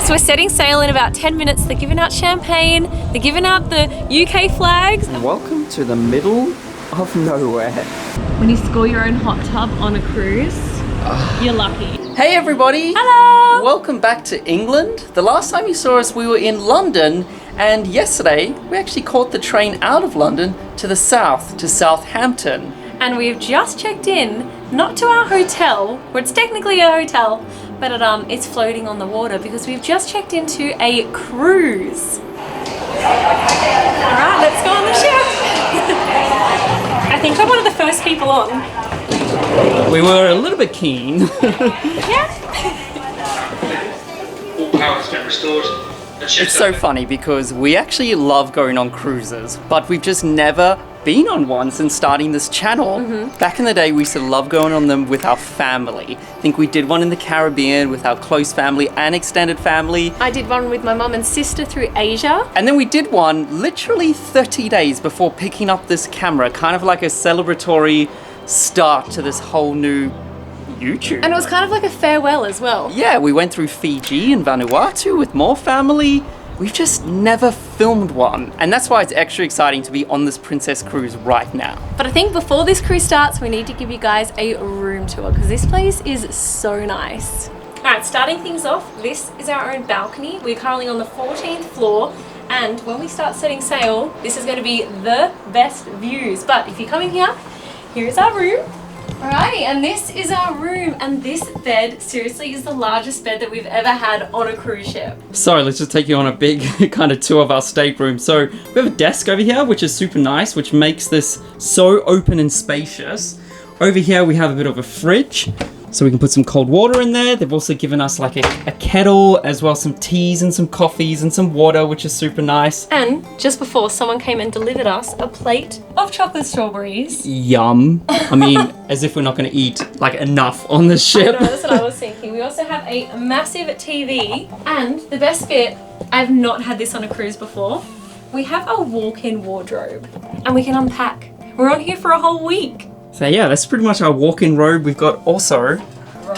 So we're setting sail in about 10 minutes. They're giving out champagne, they're giving out the UK flags. Welcome to the middle of nowhere. When you score your own hot tub on a cruise, you're lucky. Hey everybody! Hello! Welcome back to England. The last time you saw us we were in London, and yesterday we actually caught the train out of London to the south, to Southampton. And we've just checked in, not to our hotel, where it's technically a hotel, but it's floating on the water because we've just checked into a cruise. Alright, let's go on the ship. I think I'm one of the first people on. We were a little bit keen. Yeah. All power has been restored. It's so funny because we actually love going on cruises, but we've just never been on one since starting this channel. Back in the day, we used to love going on them with our family. I think we did one in the Caribbean with our close family and extended family. I did one with my mum and sister through Asia. And then we did one literally 30 days before picking up this camera, kind of like a celebratory start to this whole new YouTube. And it was kind of like a farewell as well. Yeah, we went through Fiji and Vanuatu with more family. We've just never filmed one. And that's why it's extra exciting to be on this Princess cruise right now. But I think before this cruise starts, we need to give you guys a room tour because this place is so nice. All right, starting things off, this is our own balcony. We're currently on the 14th floor. And when we start setting sail, this is going to be the best views. But if you come in here, here's our room. Alrighty, and this is our room, and this bed seriously is the largest bed that we've ever had on a cruise ship. So let's just take you on a big kind of tour of our stateroom. So we have a desk over here, which is super nice, which makes this so open and spacious. Over here we have a bit of a fridge, so we can put some cold water in there. They've also given us like a kettle, as well as some teas and some coffees and some water, which is super nice. And just before, someone came and delivered us a plate of chocolate strawberries. Yum. I mean, as if we're not going to eat like enough on this ship. I know, that's what I was thinking. We also have a massive TV, and the best bit, I've not had this on a cruise before, we have a walk-in wardrobe, and we can unpack. We're on here for a whole week. So yeah, that's pretty much our walk-in robe. We've got also,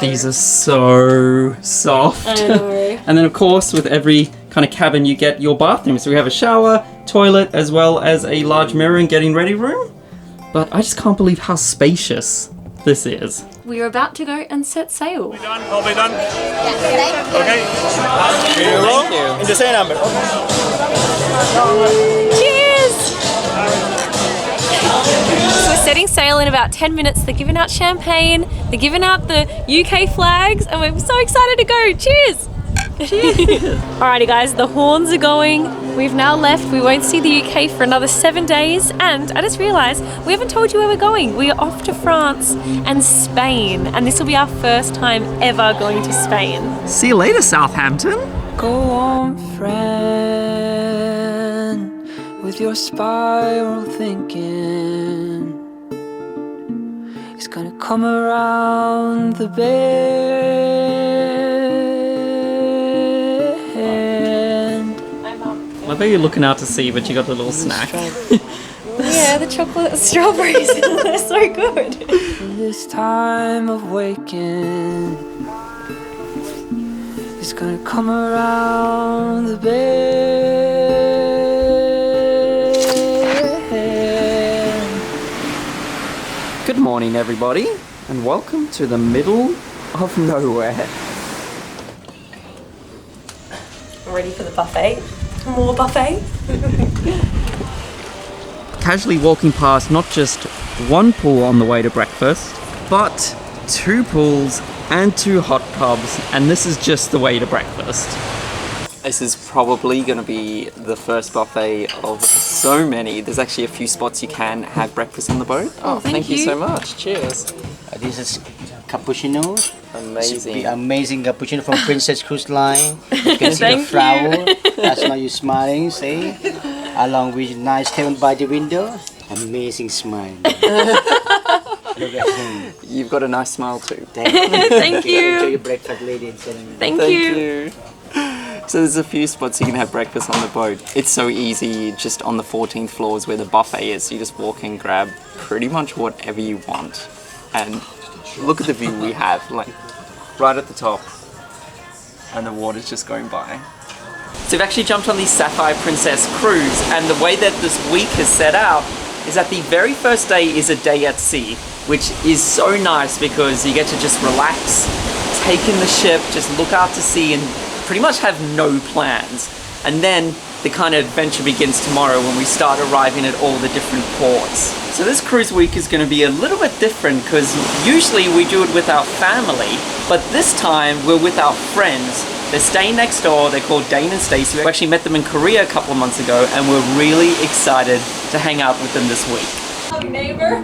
these are so soft. I know. And then of course, with every kind of cabin, you get your bathroom. So we have a shower, toilet, as well as a large mirror and getting ready room. But I just can't believe how spacious this is. We are about to go and set sail. I'll be done. Okay. Here you go. In the same number. Cheers! So we're setting sail in about 10 minutes. They're giving out champagne, they're giving out the UK flags, and we're so excited to go. Cheers! Cheers! Alrighty guys, the horns are going. We've now left. We won't see the UK for another 7 days, and I just realised we haven't told you where we're going. We are off to France and Spain, and this will be our first time ever going to Spain. See you later, Southampton. Go on, friend, with your spiral thinking. It's gonna come around the bend. I bet you're looking out to sea, but you got the little snack. Yeah, the chocolate strawberries, they're so good. This time of waking is gonna come around the bend. Good morning, everybody, and welcome to the middle of nowhere. Ready for the buffet? More buffet? Casually walking past not just one pool on the way to breakfast, but 2 pools and 2 hot tubs, and this is just the way to breakfast. This is probably going to be the first buffet of so many. There's actually a few spots you can have breakfast on the boat. Oh, thank you so much. Cheers. This is cappuccino. Amazing. Amazing cappuccino from Princess Cruise Line. You can see the flower. That's why you're smiling, see? Along with nice heaven by the window. Amazing smile. Look at him. You've got a nice smile too. Thank you. Thank you. Enjoy your breakfast, ladies and gentlemen. Thank you. So there's a few spots you can have breakfast on the boat. It's so easy, just on the 14th floor is where the buffet is. You just walk in, grab pretty much whatever you want. And look at the view we have, like right at the top. and the water's just going by. So we've actually jumped on the Sapphire Princess cruise, and the way that this week is set out is that the very first day is a day at sea, which is so nice because you get to just relax, take in the ship, just look out to sea and pretty much have no plans. And then the kind of adventure begins tomorrow when we start arriving at all the different ports. So this cruise week is going to be a little bit different because usually we do it with our family, but this time we're with our friends. They're staying next door. They're called Dane and Stacey. We actually met them in Korea a couple of months ago, and we're really excited to hang out with them this week. Hey, neighbor.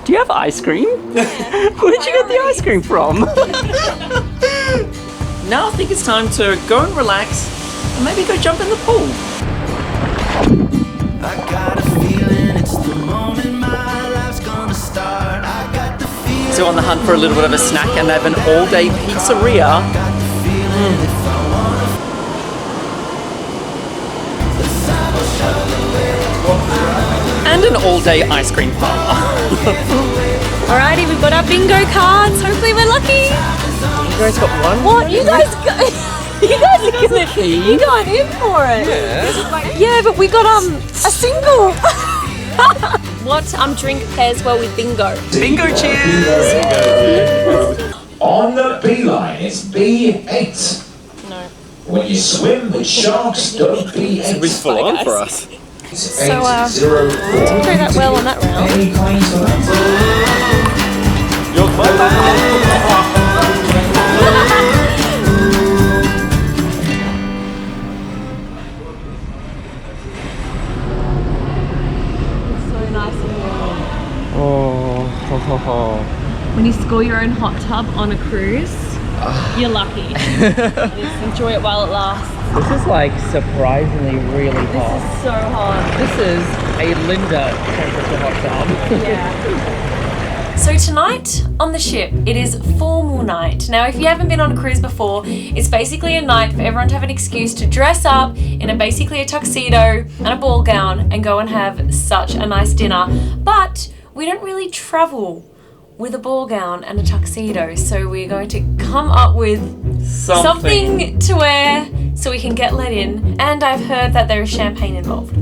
Do you have ice cream? Yeah. Where did you get the ice cream from? Now I think it's time to go and relax and maybe go jump in the pool. I got a feeling it's the moment my life's gonna start. I got the feeling. So on the hunt for a little bit of a snack, and they have an all-day pizzeria. And an all-day ice cream bar. Alrighty, we've got our bingo cards. Hopefully we're lucky. You guys got one? What? You guys are gonna, you going in for it. Yeah. Yeah, but we got a single. What drink pairs well with bingo? Bingo, cheers! On the B line, it's B8. No. When you swim with sharks, don't be It was full on for us. So, didn't go that well on that round. Any claims for that? So nice and warm. Oh, ho, ho, ho. When you score your own hot tub on a cruise, you're lucky. Just enjoy it while it lasts. This is like surprisingly really hot. This is so hot. This is a Linda temperature hot tub. Yeah. So tonight on the ship, it is formal night. Now, if you haven't been on a cruise before, it's basically a night for everyone to have an excuse to dress up in basically a tuxedo and a ball gown and go and have such a nice dinner. But we don't really travel with a ball gown and a tuxedo, so we're going to come up with something to wear so we can get let in. And I've heard that there is champagne involved.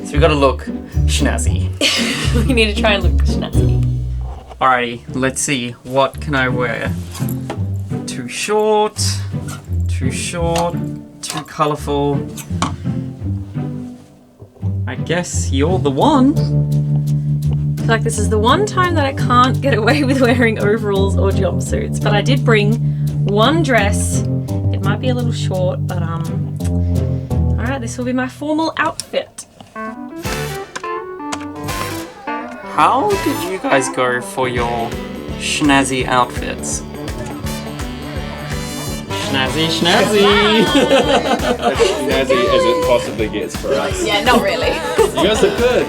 So we gotta look schnazzy. We need to try and look snazzy. Alrighty, let's see. What can I wear? Too short, too colourful. I guess you're the one. I feel like this is the one time that I can't get away with wearing overalls or jumpsuits, but I did bring one dress. It might be a little short, but alright, this will be my formal outfit. How did you guys go for your schnazzy outfits? Schnazzy. Snazzy as it possibly gets for us. Yeah, not really. You guys look good.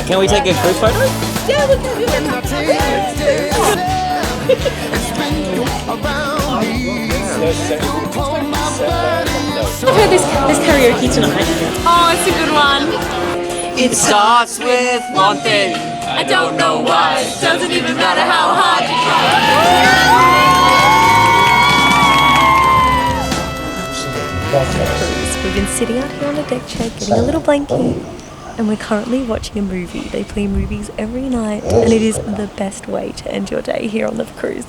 Can we take a group photo? Yeah, we can do that. I've heard this karaoke tonight. Oh, it's a good one. It starts with one thing. I don't know why. Doesn't even matter how hard you try. We've been sitting out here on the deck chair getting a little blankie, and we're currently watching a movie. They play movies every night, and it is the best way to end your day here on the cruise.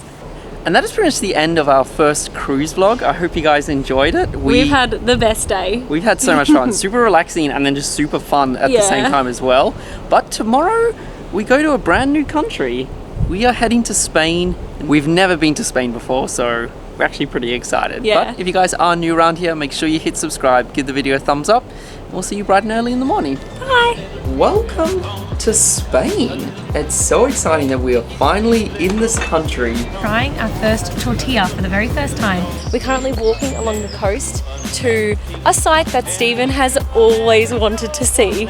And that is pretty much the end of our first cruise vlog. I hope you guys enjoyed it. We've had the best day. We've had so much fun. Super relaxing and then just super fun at the same time as well. But tomorrow we go to a brand new country. We are heading to Spain. We've never been to Spain before, so we're actually pretty excited. Yeah. But if you guys are new around here, make sure you hit subscribe, give the video a thumbs up, and we'll see you bright and early in the morning. Bye. Welcome to Spain. It's so exciting that we are finally in this country. Trying our first tortilla for the very first time. We're currently walking along the coast to a site that Stephen has always wanted to see.